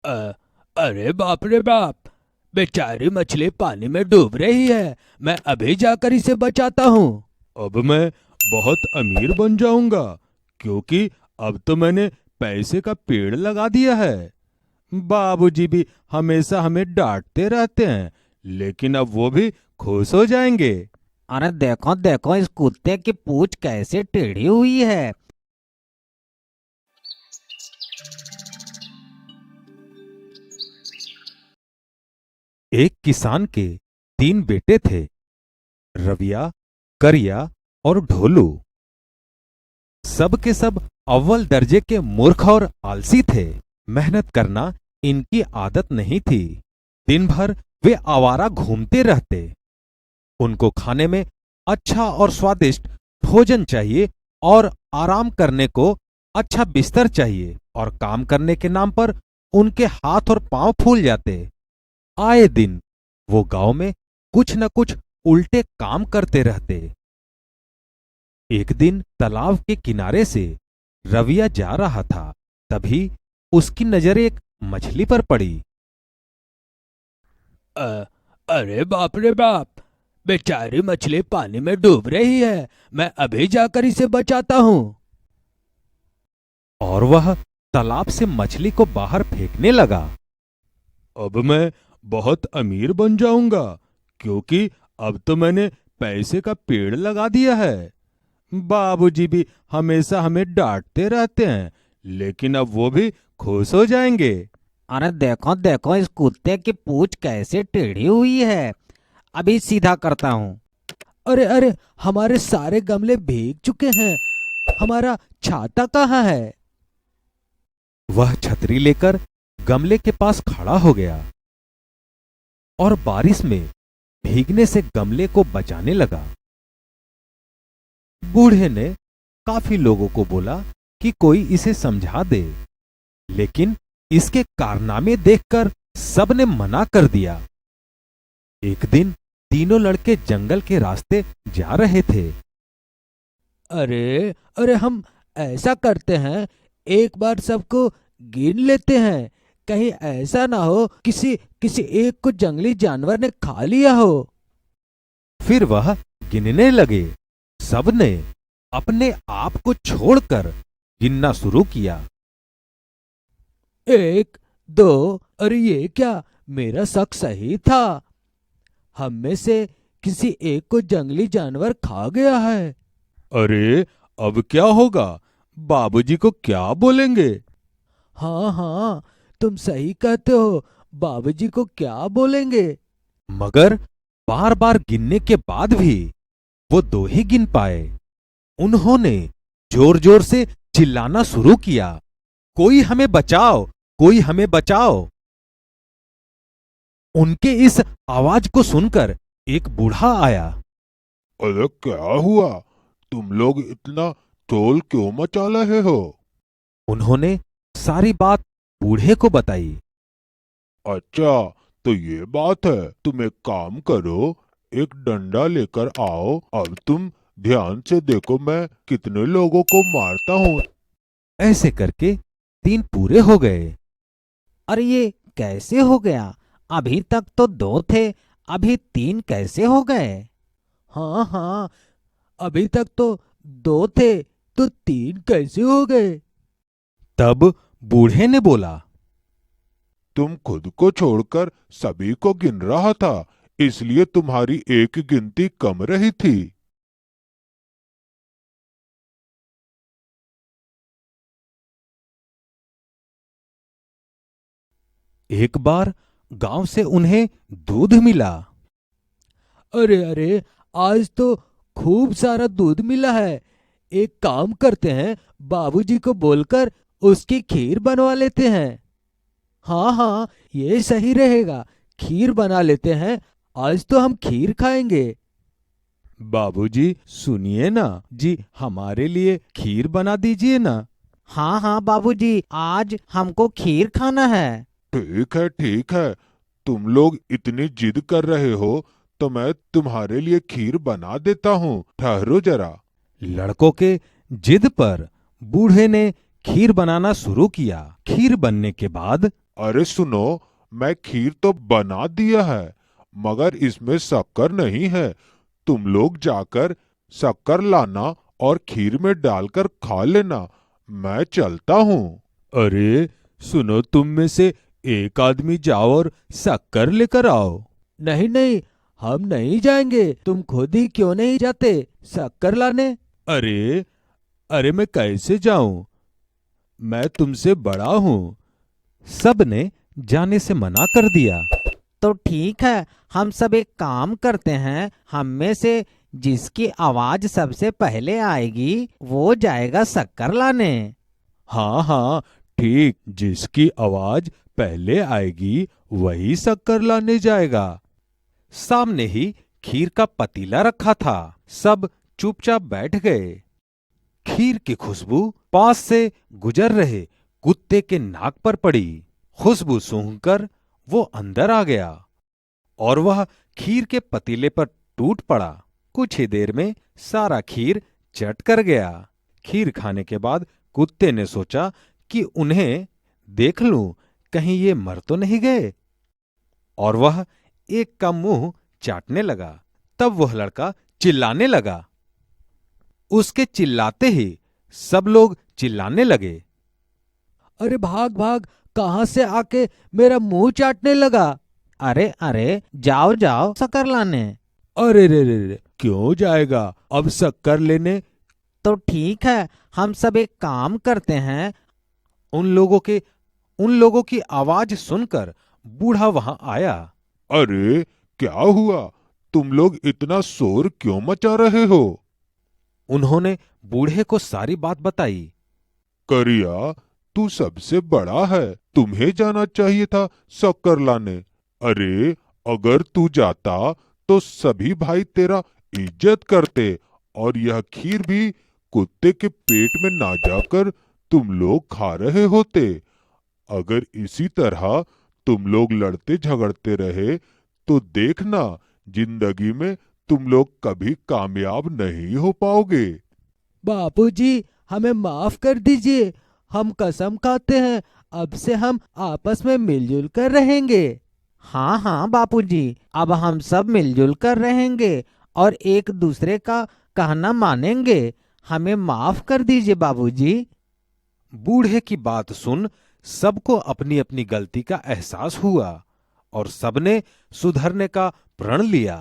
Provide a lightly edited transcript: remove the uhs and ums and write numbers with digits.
अ, अरे बाप रे बाप! बेचारी मछली पानी में डूब रही है। मैं अभी जाकर इसे बचाता हूँ। अब मैं बहुत अमीर बन जाऊंगा, क्योंकि अब तो मैंने पैसे का पेड़ लगा दिया है। बाबूजी भी हमेशा हमें डांटते रहते हैं, लेकिन अब वो भी खुश हो जाएंगे। अरे देखो देखो, इस कुत्ते की पूंछ कैसे टेढ़ी हुई है। एक किसान के 3 बेटे थे, रविया, करिया और ढोलू। सब के सब अव्वल दर्जे के मूर्ख और आलसी थे। मेहनत करना इनकी आदत नहीं थी। दिन भर वे आवारा घूमते रहते। उनको खाने में अच्छा और स्वादिष्ट भोजन चाहिए और आराम करने को अच्छा बिस्तर चाहिए, और काम करने के नाम पर उनके हाथ और पांव फूल जाते। आए दिन वो गांव में कुछ न कुछ उल्टे काम करते रहते। एक दिन तालाब के किनारे से रविया जा रहा था, तभी उसकी नजर एक मछली पर पड़ी। अ, अरे बाप रे बाप! बेचारी मछली पानी में डूब रही है। मैं अभी जाकर इसे बचाता हूँ। और वह तालाब से मछली को बाहर फेंकने लगा। अब मैं बहुत अमीर बन जाऊंगा, क्योंकि अब तो मैंने पैसे का पेड़ लगा दिया है। बाबूजी भी हमेशा हमें डांटते रहते हैं, लेकिन अब वो भी खुश हो जाएंगे। अरे देखो देखो, इस कुत्ते की पूंछ कैसे टेढ़ी हुई है। अभी सीधा करता हूँ। अरे अरे! हमारे सारे गमले भीग चुके हैं। हमारा छाता कहाँ है? वह छतरी लेकर गमले के पास खड़ा हो गया और बारिश में भीगने से गमले को बचाने लगा। बूढ़े ने काफी लोगों को बोला कि कोई इसे समझा दे, लेकिन इसके कारनामे देखकर सबने मना कर दिया। एक दिन तीनों लड़के जंगल के रास्ते जा रहे थे। अरे अरे! हम ऐसा करते हैं, एक बार सबको गिन लेते हैं। कहीं ऐसा ना हो किसी किसी एक को जंगली जानवर ने खा लिया हो। फिर वह गिनने लगे। सबने अपने आप को छोड़कर गिनना शुरू किया। 1, 2। अरे ये क्या! मेरा शक सही था। हम में से किसी एक को जंगली जानवर खा गया है। अरे! अब क्या होगा? बाबूजी को क्या बोलेंगे? हाँ हाँ, तुम सही कहते हो। बाबूजी को क्या बोलेंगे? मगर बार बार गिनने के बाद भी वो 2 ही गिन पाए। उन्होंने जोर जोर से चिल्लाना शुरू किया, कोई हमें बचाओ, कोई हमें बचाओ। उनके इस आवाज को सुनकर एक बूढ़ा आया। अरे क्या हुआ? तुम लोग इतना शोर क्यों मचा रहे हो? उन्होंने सारी बात बूढ़े को बताई। अच्छा, तो ये बात है। तुम एक काम करो, एक डंडा लेकर आओ। अब तुम ध्यान से देखो मैं कितने लोगों को मारता हूँ। ऐसे करके 3 पूरे हो गए। अरे ये कैसे हो गया? अभी तक तो 2 थे, अभी 3 कैसे हो गए? हाँ हाँ, अभी तक तो 2 थे, तो 3 कैसे हो गए? तब बूढ़े ने बोला, तुम खुद को छोड़कर सभी को गिन रहा था, इसलिए तुम्हारी एक गिनती कम रही थी। एक बार गांव से उन्हें दूध मिला। अरे अरे! आज तो खूब सारा दूध मिला है। एक काम करते हैं, बाबूजी को बोलकर उसकी खीर बनवा लेते हैं। हाँ हाँ, ये सही रहेगा। खीर बना लेते हैं। आज तो हम खीर खाएंगे। बाबूजी सुनिए ना जी, हमारे लिए खीर बना दीजिए ना। हाँ हाँ बाबूजी, आज हमको खीर खाना है। ठीक है ठीक है, तुम लोग इतनी जिद कर रहे हो तो मैं तुम्हारे लिए खीर बना देता हूँ। ठहरो जरा। लड़कों के जिद पर बूढ़े ने खीर बनाना शुरू किया। खीर बनने के बाद अरे सुनो, मैं खीर तो बना दिया है, मगर इसमें शक्कर नहीं है। तुम लोग जाकर शक्कर लाना और खीर में डालकर खा लेना। मैं चलता हूँ। अरे सुनो, तुम में से एक आदमी जाओ और शक्कर लेकर आओ। नहीं नहीं, हम नहीं जाएंगे। तुम खुद ही क्यों नहीं जाते शक्कर लाने? अरे अरे मैं कैसे जाऊं? मैं तुमसे बड़ा हूं। सब ने जाने से मना कर दिया। तो ठीक है, हम सब एक काम करते हैं, हम में से जिसकी आवाज सबसे पहले आएगी वो जाएगा शक्कर लाने। हाँ हाँ ठीक, जिसकी आवाज पहले आएगी वही शक्कर लाने जाएगा। सामने ही खीर का पतीला रखा था। सब चुपचाप बैठ गए। खीर की खुशबू पास से गुजर रहे कुत्ते के नाक पर पड़ी। खुशबू सूंघकर वो अंदर आ गया और वह खीर के पतीले पर टूट पड़ा। कुछ ही देर में सारा खीर चट कर गया। खीर खाने के बाद कुत्ते ने सोचा कि उन्हें देख लूं, कहीं ये मर तो नहीं गए, और वह एक का मुंह चाटने लगा। तब वह लड़का चिल्लाने लगा। उसके चिल्लाते ही सब लोग चिल्लाने लगे। अरे भाग भाग, कहां से आके मेरा मुंह चाटने लगा? अरे अरे, जाओ जाओ शक्कर लाने। अरे रे, क्यों जाएगा अब शक्कर लेने? तो ठीक है, हम सब एक काम करते हैं। उन लोगों की आवाज सुनकर बूढ़ा वहां आया। अरे क्या हुआ? तुम लोग इतना शोर क्यों मचा रहे हो? उन्होंने बूढ़े को सारी बात बताई। करिया, तू सबसे बड़ा है, तुम्हें जाना चाहिए था शक्कर लाने। अरे अगर तू जाता तो सभी भाई तेरा इज्जत करते और यह खीर भी कुत्ते के पेट में ना जाकर तुम लोग खा रहे होते। अगर इसी तरह तुम लोग लड़ते झगड़ते रहे तो देखना, जिंदगी में तुम लोग कभी कामयाब नहीं हो पाओगे। बापूजी, हमें माफ कर दीजिए। हम कसम खाते हैं अब से हम आपस में मिलजुल कर रहेंगे। हाँ हाँ बापूजी, अब हम सब मिलजुल कर रहेंगे और एक दूसरे का कहना मानेंगे। हमें माफ कर दीजिए बाबूजी। बूढ़े की बात सुन सबको अपनी अपनी गलती का एहसास हुआ और सबने सुधरने का प्रण लिया।